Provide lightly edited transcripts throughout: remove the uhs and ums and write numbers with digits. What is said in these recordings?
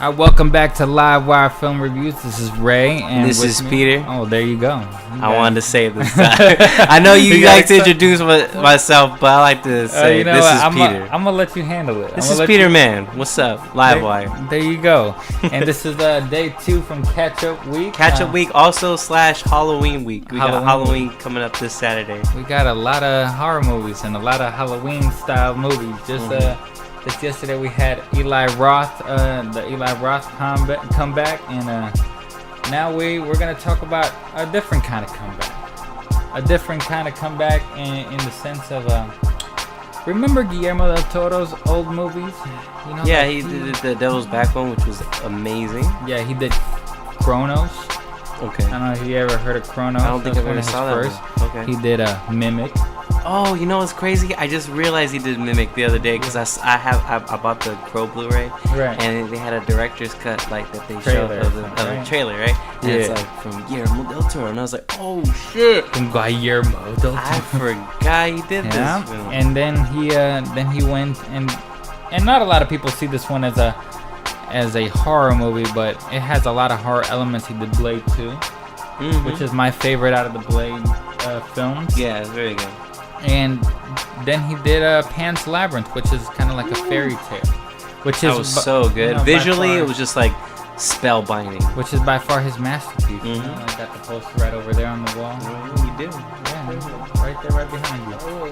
Welcome back to LiveWire Film Reviews. This is Ray, and this is Peter. Oh, there you go. I wanted to say this. I know you like to introduce myself, but I like to say this is Peter. I'm gonna let you handle it. This is Peter, man. What's up, LiveWire? There you go. And this is day 2 from Catch Up Week. Catch Up Week, also / Halloween Week. We got Halloween coming up this Saturday. We got a lot of horror movies and a lot of Halloween style movies. Just yesterday we had Eli Roth, the Eli Roth comeback, and now we're gonna talk about a different kind of comeback. A different kind of comeback in the sense of remember Guillermo Del Toro's old movies? You know, yeah, he did the Devil's Backbone, which was amazing. Yeah, he did Chronos. Okay. I don't know if you ever heard of Chronos. I don't think I've ever saw that one. Okay. He did Mimic. Oh, you know what's crazy? I just realized he did Mimic the other day because I bought the Crow Blu-ray, right? And they had a director's cut like that they showed of the trailer, right? And it's like from Guillermo Del Toro, and I was like, oh shit! From Guillermo Del Toro. I forgot he did this film. And then he went and not a lot of people see this one as a horror movie, but it has a lot of horror elements. He did Blade 2, which is my favorite out of the Blade films. Yeah, it's very good. And then he did Pan's Labyrinth, which is kind of like a fairy tale. That was so good. You know, visually, it was just like spellbinding. Which is by far his masterpiece. You know, I got the poster right over there on the wall. You do. Yeah, right there, right behind you. Oh,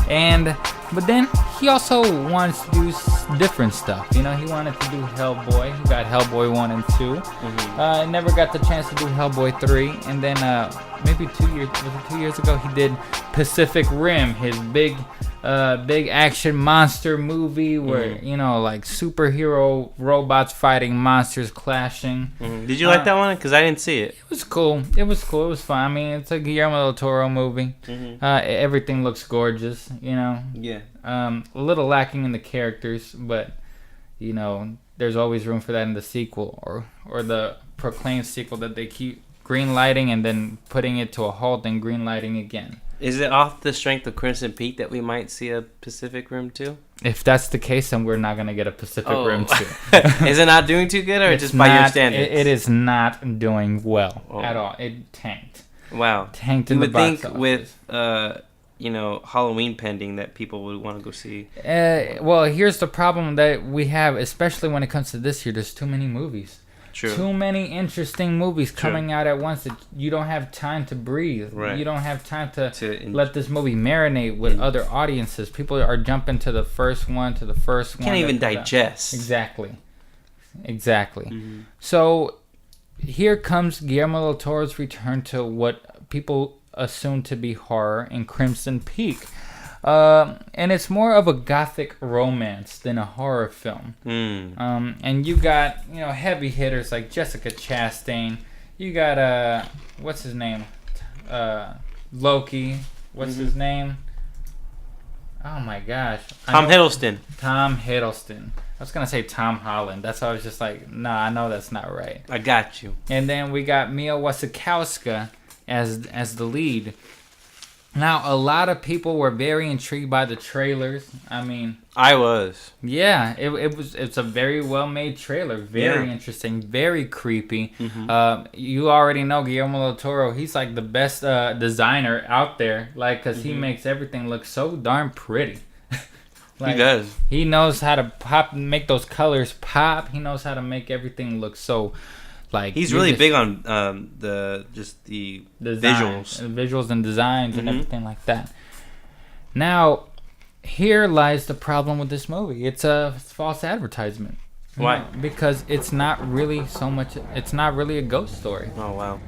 yeah. But then he also wanted to do different stuff. You know, he wanted to do Hellboy. He got Hellboy 1 and 2. Never got the chance to do Hellboy 3. And then maybe 2 years ago, he did Pacific Rim, his big action monster movie where, you know, like superhero robots fighting monsters clashing. Did you like that one? Because I didn't see it. It was cool. It was fun. I mean, it's a Guillermo Del Toro movie. Everything looks gorgeous, you know. Yeah. A little lacking in the characters, but, you know, there's always room for that in the sequel or the proclaimed sequel that they keep greenlighting and then putting it to a halt and greenlighting again. Is it off the strength of Crimson Peak that we might see a Pacific Rim 2? If that's the case, then we're not going to get a Pacific Rim 2. Is it not doing too good, or just by your standards? It is not doing well at all. It tanked. Wow. Tanked in the box office. You would think with, Halloween pending that people would want to go see. Well, here's the problem that we have, especially when it comes to this year. There's too many movies. True. Too many interesting movies coming out at once that you don't have time to breathe. Right. You don't have time to let this movie marinate with other audiences. People are jumping to the first one, Can't even digest. Exactly. So here comes Guillermo Del Toro's return to what people assume to be horror in Crimson Peak. And it's more of a gothic romance than a horror film. And you got, heavy hitters like Jessica Chastain. You got, what's his name? Loki. What's his name? Oh my gosh. Tom Hiddleston. I was going to say Tom Holland. That's why I was just like, nah, I know that's not right. I got you. And then we got Mia Wasikowska as the lead. Now, a lot of people were very intrigued by the trailers. I mean, I was. Yeah, it's a very well-made trailer. Very interesting, very creepy. You already know Guillermo Del Toro. He's like the best designer out there, because he makes everything look so darn pretty. He does. He knows how to make those colors pop. He knows how to make everything look so... he's really big on the visuals and designs and everything like that. Now, here lies the problem with this movie. It's a false advertisement. Why? Because it's not really so much. It's not really a ghost story. Oh wow.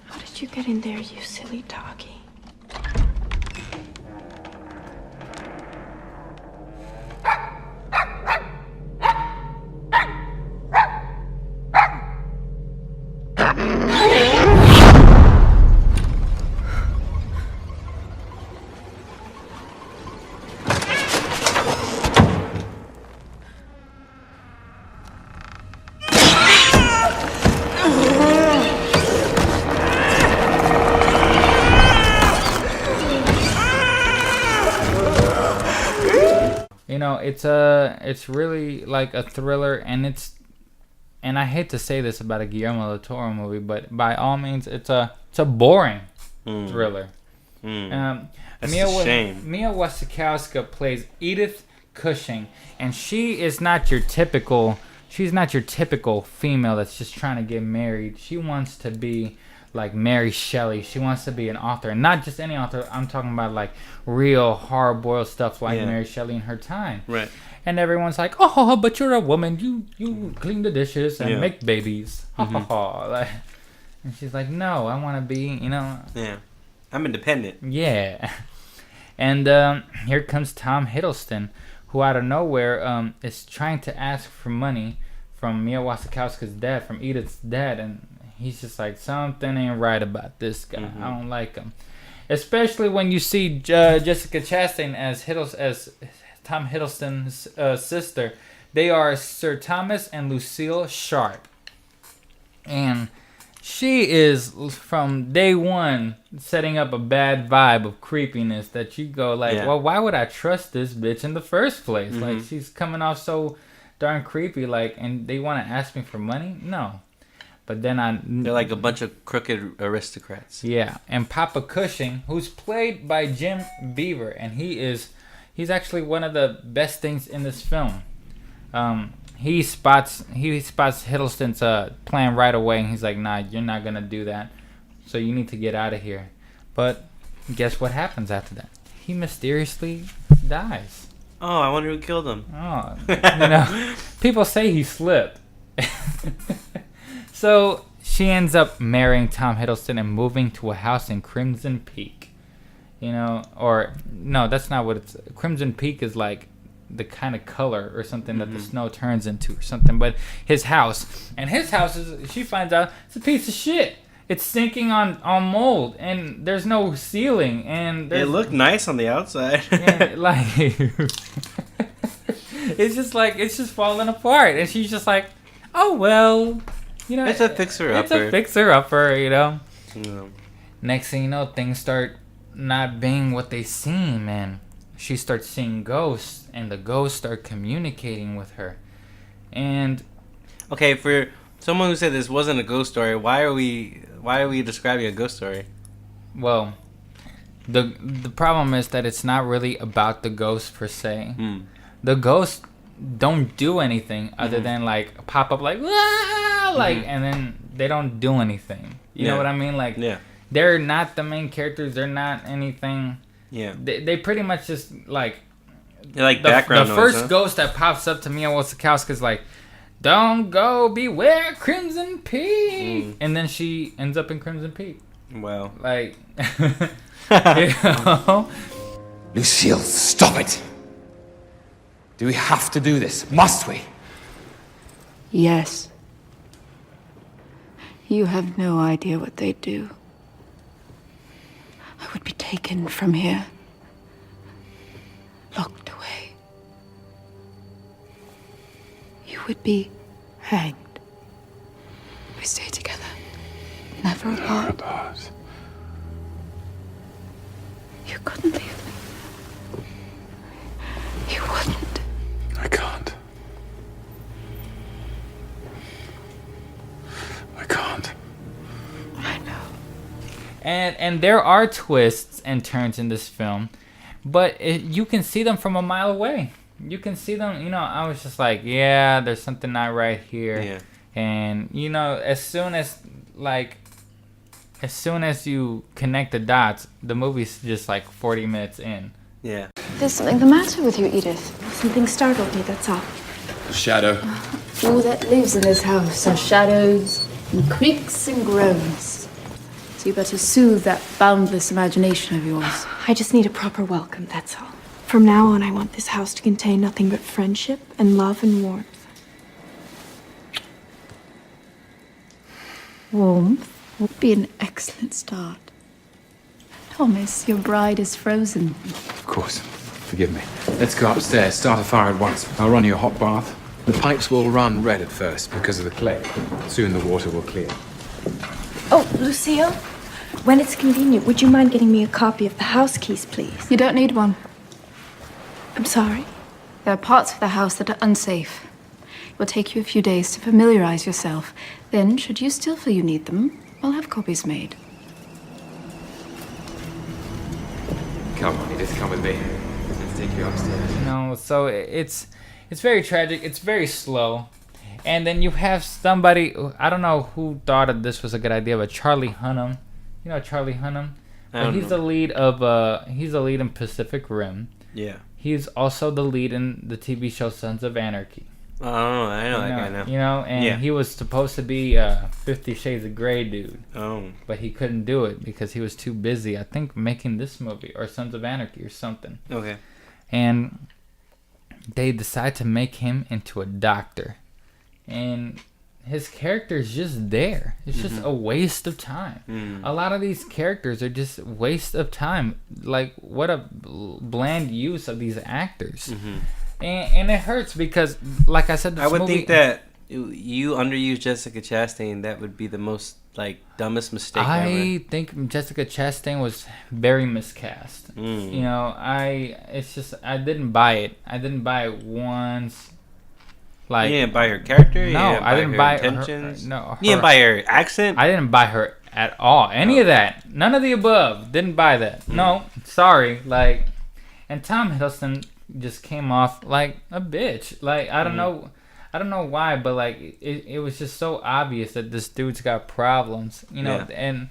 How did you get in there, you silly doggy? it's really like a thriller, and I hate to say this about a Guillermo Del Toro movie, but by all means, it's a boring thriller. That's a shame. Mia Wasikowska plays Edith Cushing, and she's not your typical female that's just trying to get married. She wants to be like Mary Shelley. She wants to be an author, and not just any author. I'm talking about like real hard-boiled stuff like Mary Shelley in her time. Right. And everyone's like, "Oh, but you're a woman. You clean the dishes and make babies." Like, and she's like, "No, I want to be, Yeah, I'm independent." Yeah. And here comes Tom Hiddleston, who out of nowhere is trying to ask for money from Mia Wasikowska's dad, from Edith's dad, and he's just like, something ain't right about this guy. I don't like him. Especially when you see Jessica Chastain as Tom Hiddleston's sister. They are Sir Thomas and Lucille Sharp. And she is, from day one, setting up a bad vibe of creepiness that you go like, well, why would I trust this bitch in the first place? Like, she's coming off so darn creepy, like, and they want to ask me for money? No. But then they're like a bunch of crooked aristocrats. Yeah, and Papa Cushing, who's played by Jim Beaver, and he's actually one of the best things in this film. He spots Hiddleston's plan right away, and he's like, "Nah, you're not gonna do that. So you need to get out of here." But guess what happens after that? He mysteriously dies. Oh, I wonder who killed him. Oh, people say he slipped. So she ends up marrying Tom Hiddleston and moving to a house in Crimson Peak. Or no, that's not what it's. Crimson Peak is like the kind of color or something that the snow turns into or something. But his house is, she finds out, it's a piece of shit. It's sinking on mold, and there's no ceiling, and it looked nice on the outside. And, like, it's just falling apart, and she's just like, oh well. It's a fixer-upper. It's a fixer-upper, Yeah. Next thing you know, things start not being what they seem, and she starts seeing ghosts, and the ghosts start communicating with her. And okay, for someone who said this wasn't a ghost story, why are we describing a ghost story? Well, the problem is that it's not really about the ghosts per se. The ghosts don't do anything other than like pop up like, and then they don't do anything. You know what I mean? Like, they're not the main characters. They're not anything. Yeah. They pretty much just like. They're like background noise. The first ghost that pops up to Mia Wasikowska's like, "Don't go, beware Crimson Peak," and then she ends up in Crimson Peak. Wow. Like, Lucille, stop it! Do we have to do this? Must we? Yes. You have no idea what they'd do. I would be taken from here. Locked away. You would be hanged. We stay together. Never apart. You couldn't leave me. You wouldn't. I can't. I know. And there are twists and turns in this film, but you can see them from a mile away. You can see them, I was just like, yeah, there's something not right here. Yeah. And, as soon as you connect the dots, the movie's just like 40 minutes in. Yeah. There's something the matter with you, Edith. Something startled me, that's all. Shadow. All that lives in this house are shadows and creaks and groans. So you better soothe that boundless imagination of yours. I just need a proper welcome, that's all. From now on, I want this house to contain nothing but friendship and love and warmth. Warmth would be an excellent start. Thomas, your bride is frozen. Of course. Forgive me. Let's go upstairs. Start a fire at once. I'll run you a hot bath. The pipes will run red at first because of the clay. Soon the water will clear. Oh, Lucille, when it's convenient, would you mind getting me a copy of the house keys, please? You don't need one. I'm sorry. There are parts of the house that are unsafe. It will take you a few days to familiarize yourself. Then, should you still feel you need them, I'll have copies made. Come on, Edith, come with me. Let's take you upstairs. So it's very tragic. It's very slow. And then you have somebody, I don't know who thought of this was a good idea, but Charlie Hunnam. You know Charlie Hunnam? He's the lead in Pacific Rim. Yeah. He's also the lead in the TV show Sons of Anarchy. Oh, I know that guy now. You know, and he was supposed to be 50 Shades of Grey dude. Oh. But he couldn't do it because he was too busy, I think, making this movie or Sons of Anarchy or something. Okay. And they decide to make him into a doctor. And his character is just there. It's just a waste of time. A lot of these characters are just waste of time. Like, what a bland use of these actors. And it hurts because, like I said, I would think that you underuse Jessica Chastain. That would be the most dumbest mistake ever. I think Jessica Chastain was very miscast. You know, I didn't buy it. I didn't buy it once. You didn't buy her character? No, I didn't buy her intentions? No. You didn't buy her accent? I didn't buy her at all. Any of that. None of the above. Didn't buy that. No, sorry. And Tom Hiddleston just came off like a bitch. I don't know why, but it was just so obvious that this dude's got problems, and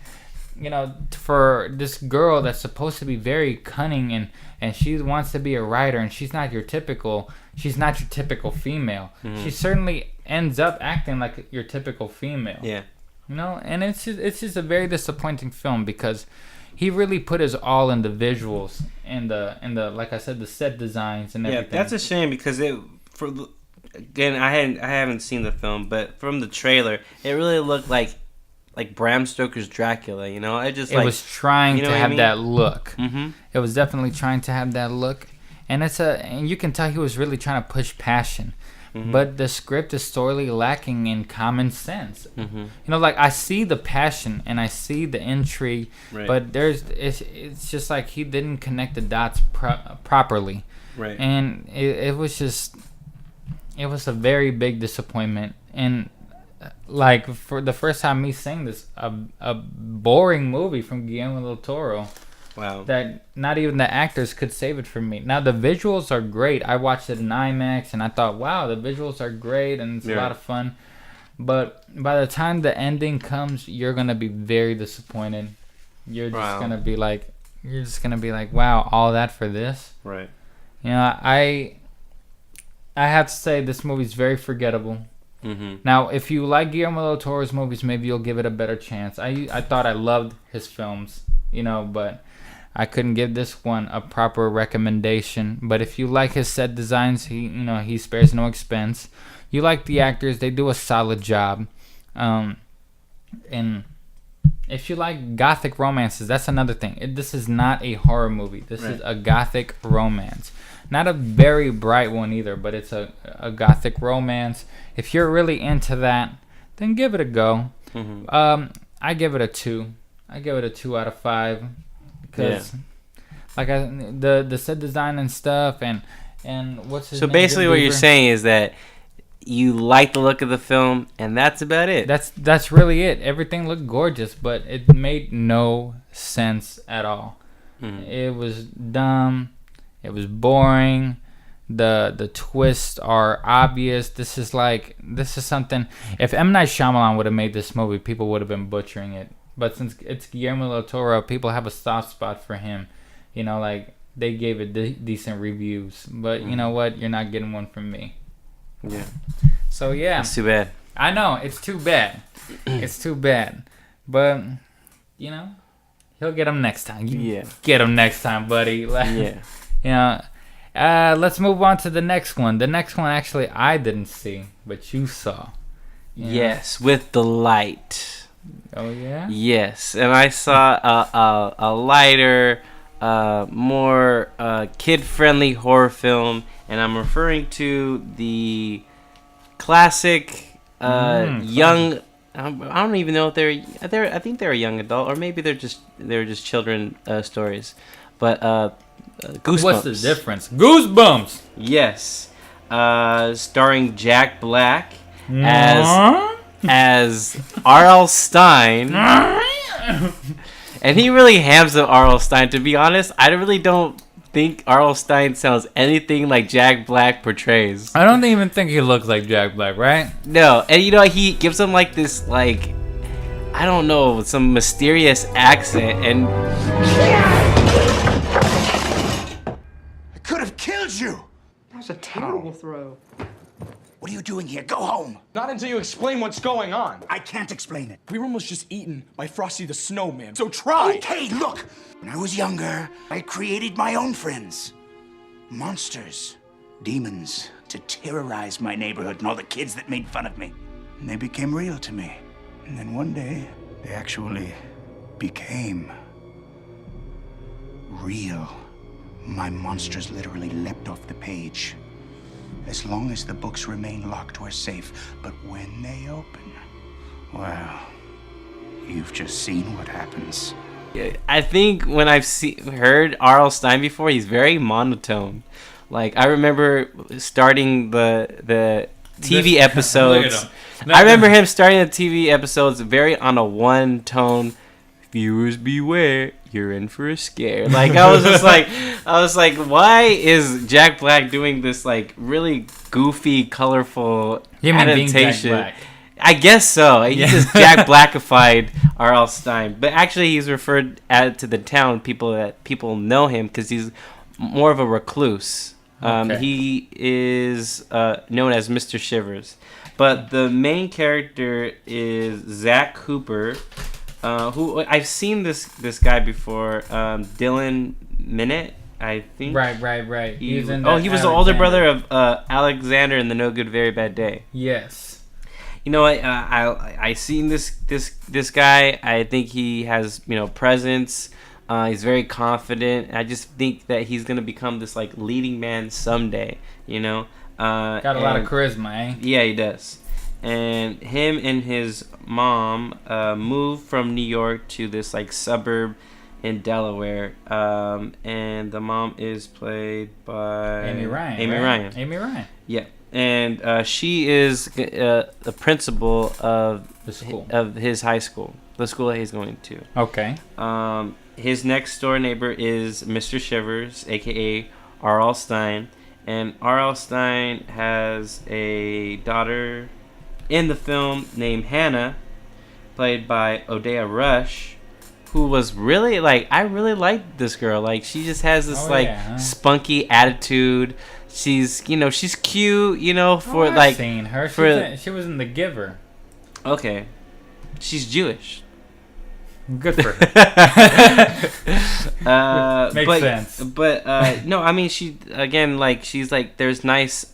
for this girl that's supposed to be very cunning and she wants to be a writer, and she's not your typical female. She certainly ends up acting like your typical female. Yeah. And it's just a very disappointing film because he really put his all in the visuals and the like I said, the set designs and everything. Yeah, that's a shame because again, I haven't seen the film, but from the trailer, it really looked like Bram Stoker's Dracula. It was trying to have that look. Mm-hmm. It was definitely trying to have that look, and and you can tell he was really trying to push passion. But the script is sorely lacking in common sense. I see the passion and I see the intrigue, right. but it's just like he didn't connect the dots properly. Right. And it was a very big disappointment. And for the first time me seeing this, a boring movie from Guillermo Del Toro. Wow. That not even the actors could save it for me. Now, the visuals are great. I watched it in IMAX, and I thought, wow, the visuals are great, and it's a lot of fun. But by the time the ending comes, you're going to be very disappointed. You're just going to be like, wow, all that for this? Right. I have to say, this movie's very forgettable. Now, if you like Guillermo del Toro's movies, maybe you'll give it a better chance. I thought I loved his films, but I couldn't give this one a proper recommendation. But if you like his set designs, he spares no expense. You like the actors, they do a solid job. And if you like gothic romances, that's another thing. This is not a horror movie. This is a gothic romance. Not a very bright one either, but it's a gothic romance. If you're really into that, then give it a go. I give it a 2. I give it a 2 out of 5 because, the set design and stuff and what's his name? So basically, what you're saying is that you like the look of the film, and that's about it. That's really it. Everything looked gorgeous, but it made no sense at all. It was dumb. It was boring. The twists are obvious. This is something. If M. Night Shyamalan would have made this movie, people would have been butchering it. But since it's Guillermo del Toro, people have a soft spot for him. They gave it decent reviews. But you know what? You're not getting one from me. Yeah. So yeah. It's too bad. I know, it's too bad. It's too bad. But he'll get him next time. Get him next time, buddy. Let's move on to the next one. The next one actually I didn't see, but you saw. Yes, with the light. Oh yeah? Yes, and I saw a lighter, more kid-friendly horror film, and I'm referring to the classic young. I don't even know if they're. I think they're a young adult, or maybe they're just children stories. But Goosebumps. What's the difference? Goosebumps. Yes, starring Jack Black as R.L. Stein, and he really hams up R.L. Stein. To be honest, I really don't think R.L. Stein sounds anything like Jack Black portrays. I don't even think he looks like Jack Black, right? No, and he gives him like this, like, I don't know, some mysterious accent, and I could have killed you. That was a terrible throw. What are you doing here? Go home. Not until you explain what's going on. I can't explain it. We were almost just eaten by Frosty the Snowman, so try. Okay, look. When I was younger, I created my own friends. Monsters. Demons. To terrorize my neighborhood and all the kids that made fun of me. And they became real to me. And then one day, they actually became real. My monsters literally leapt off the page. As long as the books remain locked, we're safe. But when they open, well, you've just seen what happens. I think when I've heard R.L. Stein before, he's very monotone. Like, I remember starting the TV episodes. I remember him starting the TV episodes very on a one tone. Viewers beware, you're in for a scare. Like, I was like, why is Jack Black doing this like really goofy, colorful adaptation? Jack Black. I guess so. He just Jack Blackified R.L. Stein, but actually he's referred to the town people know him because he's more of a recluse. Okay. He is known as Mr. Shivers, but the main character is Zach Cooper. Who I've seen this guy before, Dylan Minute, I think. Right. He was the older brother of Alexander in the No Good Very Bad Day. Yes. You know what? I seen this guy. I think he has presence. He's very confident. I just think that he's gonna become this like leading man someday. Got a lot of charisma, eh? Yeah, he does. And him and his mom moved from New York to this like suburb in Delaware, and the mom is played by Amy Ryan. Amy Ryan. Yeah, and she is the principal of the school of his high school, the school that he's going to. Okay. His next door neighbor is Mr. Shivers, aka R.L. Stein, and R.L. Stein has a daughter in the film named Hannah, played by Odea Rush, who was really like, I really liked this girl. Like, she just has this spunky attitude. She's she's cute, for I've seen her. She was in The Giver. Okay. She's Jewish. Good for her. Makes sense. But no, I mean, she's like, there's nice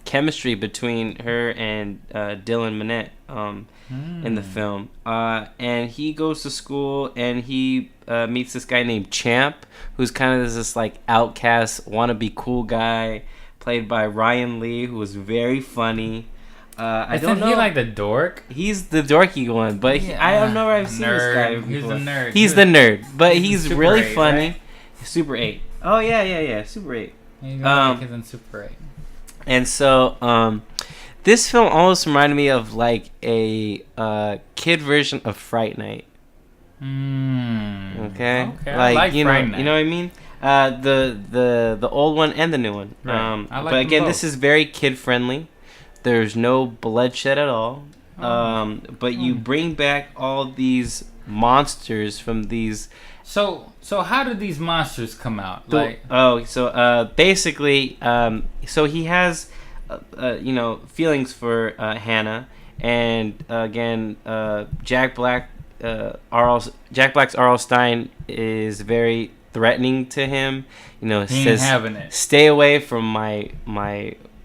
chemistry between her and Dylan Minette in the film. And he goes to school and he meets this guy named Champ, who's kind of this like outcast wannabe cool guy, played by Ryan Lee, who was very funny. I don't know. He like the dork? He's the dorky one, but I don't know where I've seen this guy before. He's the nerd. He's the nerd, but he's really 8, funny. Right? Super 8. Oh yeah, Super 8. He's in Super 8. And so, this film almost reminded me of like a kid version of Fright Night. Okay. Like you know what I mean. The old one and the new one. Right. But again, this is very kid friendly. There's no bloodshed at all. But you bring back all these monsters from these. So how did these monsters come out? Basically, so he has, feelings for Hannah, and again, Jack Black's R.L. Stein is very threatening to him. He says, having it. Stay away from my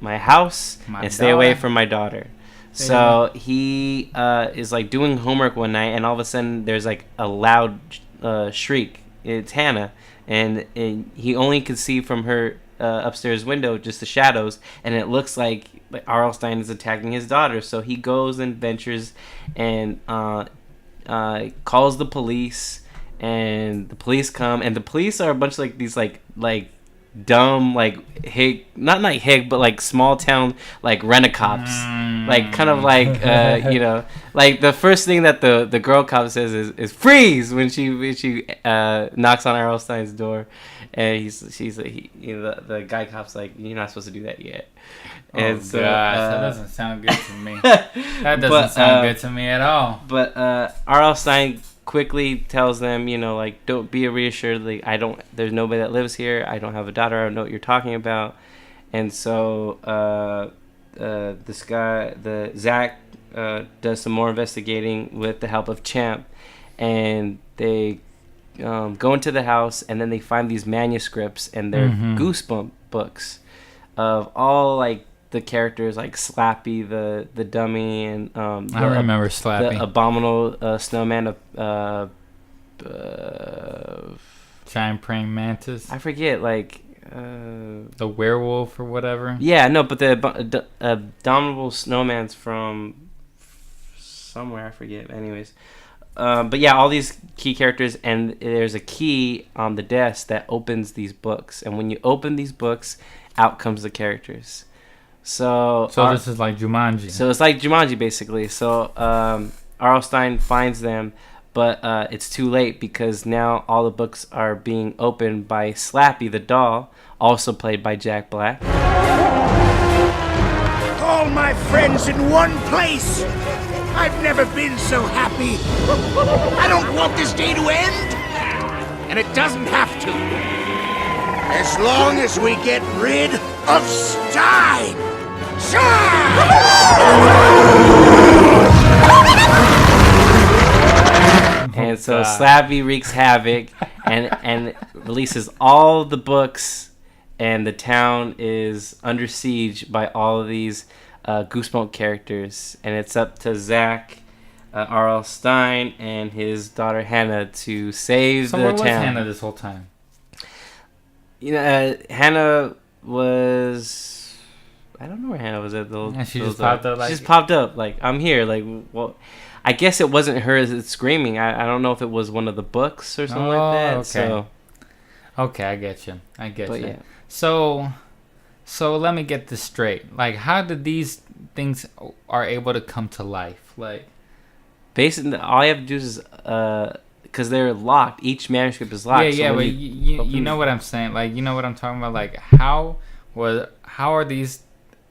house and stay away from my daughter. So he is like doing homework one night, and all of a sudden there's like a loud shriek. It's Hannah, and he only could see from her upstairs window just the shadows, and it looks like R.L. Stein is attacking his daughter. So he goes and ventures and calls the police, and the police come, and the police are a bunch of like these like dumb like hick, not like hick, but like small town like rent-a-cops, like kind of like you know, like the first thing that the girl cop says is freeze when she knocks on R.L. Stein's door, and the guy cop's like, you're not supposed to do that yet. And so that doesn't sound good to me. That doesn't sound good to me at all. But R.L. Stein quickly tells them, you know, like, don't be reassured. Like, there's nobody that lives here. I don't have a daughter. I don't know what you're talking about. And so Zach does some more investigating with the help of Champ, and they go into the house, and then they find these manuscripts, and they're Goosebump books of all like the characters, like Slappy the dummy, and I remember Slappy, the abominable snowman giant praying mantis. I forget, like the werewolf or whatever. Yeah, no, but the abominable snowman's from somewhere, I forget. Anyways, but yeah, all these key characters, and there's a key on the desk that opens these books, and when you open these books, out comes the characters. So this is like Jumanji. So it's like Jumanji, basically. So R.L. Stein finds them, but it's too late because now all the books are being opened by Slappy the doll, also played by Jack Black. All my friends in one place. I've never been so happy. I don't want this day to end, and it doesn't have to. As long as we get rid of Stein. And so Slappy wreaks havoc and releases all the books, and the town is under siege by all of these Goosebump characters, and it's up to Zach, R.L. Stein, and his daughter Hannah to save the town. So where was Hannah this whole time? You know, Hannah was... I don't know where Hannah was at though. And she just popped up. She just popped up. Like, I'm here. Like, well, I guess it wasn't her screaming. I don't know if it was one of the books or something like that. Okay. So, okay, I get you. Yeah. So let me get this straight. Like, how did these things are able to come to life? Like, basically, all you have to do is because they're locked. Each manuscript is locked. Yeah, but you know what I'm saying. Like, you know what I'm talking about. Like, how are these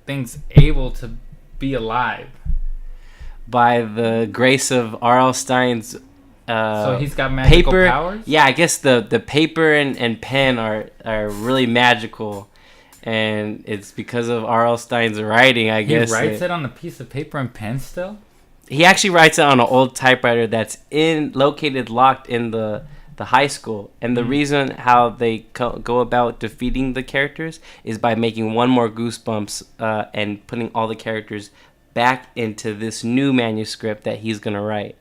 things able to be alive? By the grace of R.L. Stein's so he's got magical paper powers? Yeah, I guess the paper and pen are really magical, and it's because of R.L. Stein's writing, I guess. He writes it on a piece of paper and pen still? He actually writes it on an old typewriter that's locked in the high school, and the reason how they go about defeating the characters is by making one more Goosebumps and putting all the characters back into this new manuscript that he's gonna write.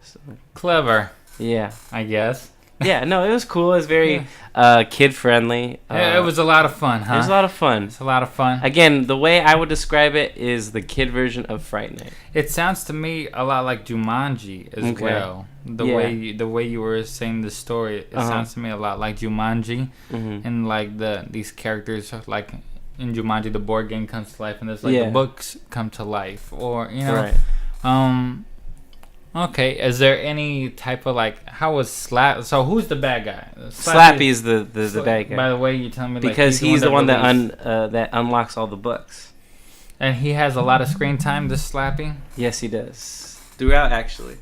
So, clever. Yeah, I guess. Yeah, no, it was cool. It was very kid friendly. It was a lot of fun, huh? It was a lot of fun. It's a lot of fun. Again, the way I would describe it is the kid version of Fright Night. It sounds to me a lot like Jumanji as well. The way you were saying the story, it sounds to me a lot like Jumanji, and like these characters, like in Jumanji, the board game comes to life, and there's like the books come to life, or you know, right. Okay, is there any type of like how was So who's the bad guy? Slappy's the bad guy. By the way, you tell me because he's the one that unlocks all the books, and he has a lot of screen time. This Slappy. Yes, he does. Throughout, actually.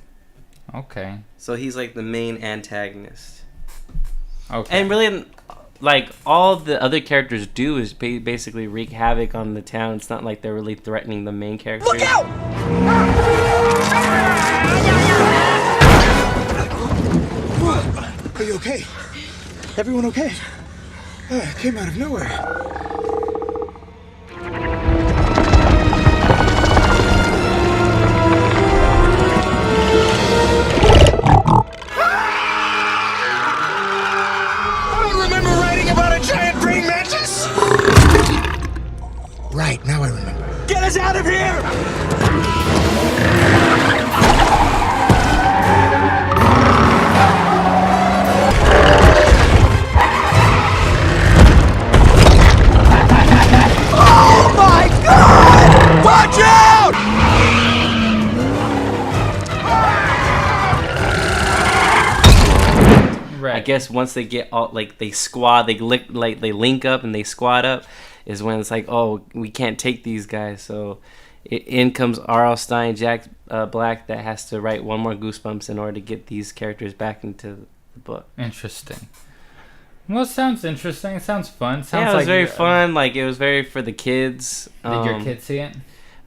Okay. So he's like the main antagonist. Okay. And really, like all the other characters do is basically wreak havoc on the town. It's not like they're really threatening the main characters. Look out! Are you okay? Everyone okay? It came out of nowhere. I don't remember writing about a giant praying mantis. Right, now I remember. Get us out of here! guess once they get all like they link up and they squad up, is when it's like, oh, we can't take these guys. So in comes R.L. Stine, Jack Black, that has to write one more Goosebumps in order to get these characters back into the book. Interesting. Well, it sounds interesting. It sounds fun. Sounds Yeah, it was like very fun. Like, it was very for the kids. Did your kid see it?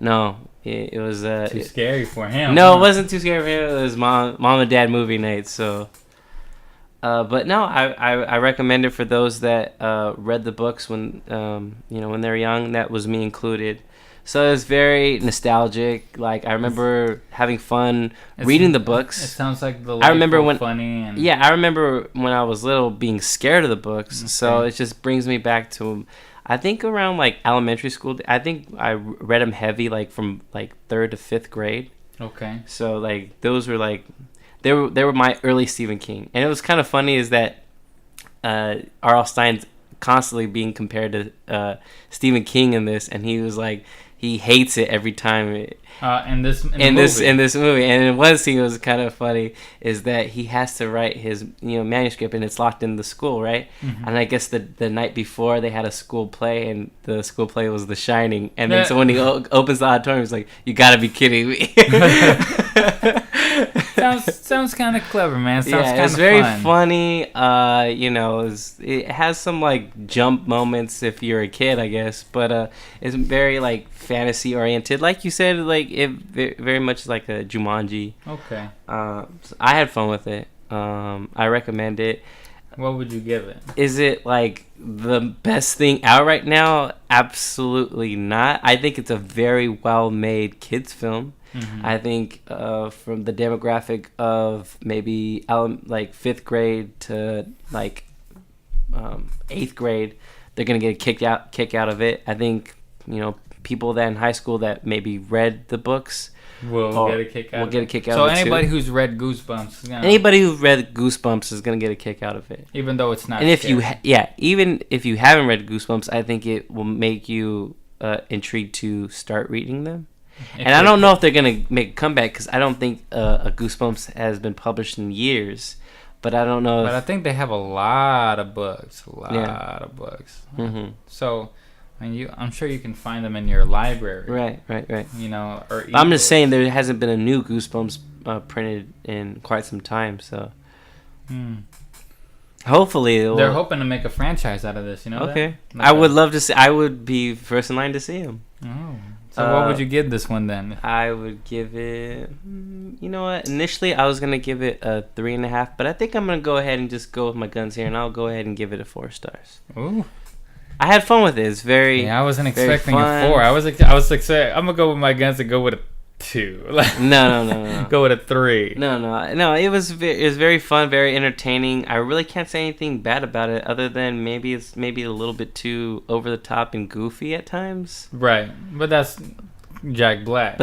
No, it was too scary for him. No, it wasn't too scary for him. It was mom and dad movie night. So, but no, I recommend it for those that read the books when when they're young. That was me included. So it was very nostalgic. Like, I remember having fun reading the books. It sounds like I remember when funny and I remember when I was little being scared of the books. Okay. So it just brings me back to, I think around like elementary school. I think I read them heavy, like from like 3rd to 5th grade. Okay. So like those were like they were my early Stephen King, and it was kind of funny is that R.L. Stine's constantly being compared to Stephen King in this, and he was like. He hates it every time. In this movie, and in one scene, it was kind of funny. Is that he has to write his manuscript, and it's locked in the school, right? Mm-hmm. And I guess the night before they had a school play, and the school play was The Shining. And then so when he opens the auditorium, he's like, "You got to be kidding me!" sounds kind of clever, man. Sounds kind of it's very funny. It has some like jump moments if you're a kid, I guess, but it's very like fantasy oriented, like you said, like it very much like a Jumanji. Okay. So I had fun with it. I recommend it. What would you give it? Is it like the best thing out right now? Absolutely not. I think it's a very well made kids film. Mm-hmm. I think from the demographic of maybe like 5th grade to like 8th grade, they're gonna get a kick out of it. I think people that in high school that maybe read the books will get a kick out of it. So anybody who's read Goosebumps, anybody who read Goosebumps is gonna get a kick out of it, even though it's not. And if even if you haven't read Goosebumps, I think it will make you intrigued to start reading them. And I don't know if they're going to make a comeback, because I don't think a Goosebumps has been published in years. But I don't know. But I think they have a lot of books. Mm-hmm. So, I'm sure you can find them in your library. Right. Or I'm just saying there hasn't been a new Goosebumps printed in quite some time. So, hopefully they're hoping to make a franchise out of this. Okay. I would love to see. I would be first in line to see them. Oh. So what would you give this one then? I would give it, you know what? Initially, I was going to give it a 3.5, but I think I'm going to go ahead and just go with my guns here, and I'll go ahead and give it a 4 stars. Ooh. I had fun with it. It's very I wasn't expecting a 4. I was expecting, I'm going to go with my guns and go with a 2. No. Go with a 3. No. It was very fun, very entertaining. I really can't say anything bad about it, other than maybe it's a little bit too over the top and goofy at times. Right, but that's Jack Black.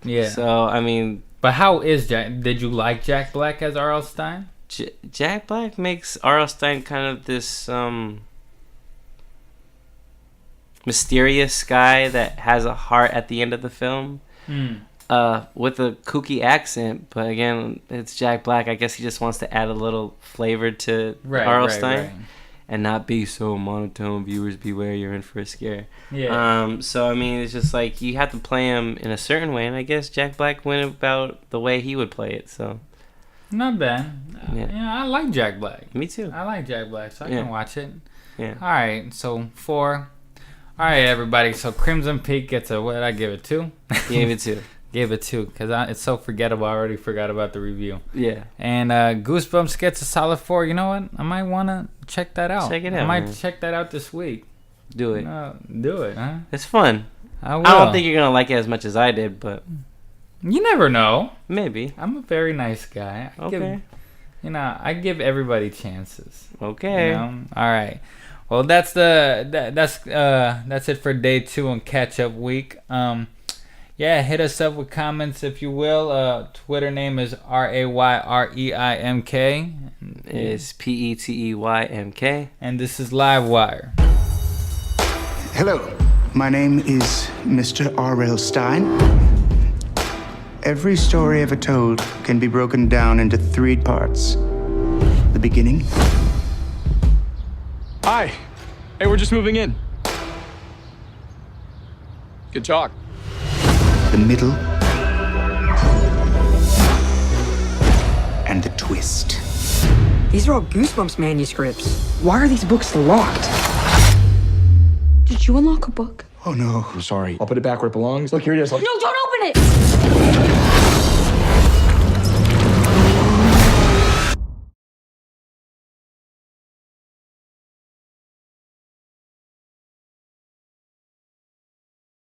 Yeah. So but how is Jack? Did you like Jack Black as R.L. Stine? Jack Black makes R.L. Stine kind of this mysterious guy that has a heart at the end of the film. With a kooky accent, but again, it's Jack Black. I guess he just wants to add a little flavor to R.L. Stine and not be so monotone. Viewers beware, you're in for a scare. Yeah. So it's just like you have to play him in a certain way, and I guess Jack Black went about the way he would play it. So not bad. Yeah, I like Jack Black. Me too. I like Jack Black, so I can watch it. Yeah. All right, so 4. All right, everybody. So Crimson Peak gets a, what did I give it, 2? Gave it 2. Gave it 2 because it's so forgettable. I already forgot about the review. Yeah. And Goosebumps gets a solid 4. You know what? I might want to check that out. Check it out. I might check that out this week. Do it. Do it, huh? It's fun. I will. I don't think you're going to like it as much as I did, but... You never know. Maybe. I'm a very nice guy. Okay. I give everybody chances. Okay. All right. Well, that's it for day 2 on Catch Up Week. Hit us up with comments if you will. Twitter name is RAYREIMK. It's PETEYMK. And this is LiveWire. Hello, my name is Mr. R.L. Stine. Every story ever told can be broken down into 3 parts: The beginning, Hi. Hey, we're just moving in. Good talk. the middle, and the twist. These are all Goosebumps manuscripts. Why are these books locked? Did you unlock a book? Oh no. I'm sorry. I'll put it back where it belongs. Look, here it is. No, don't open it!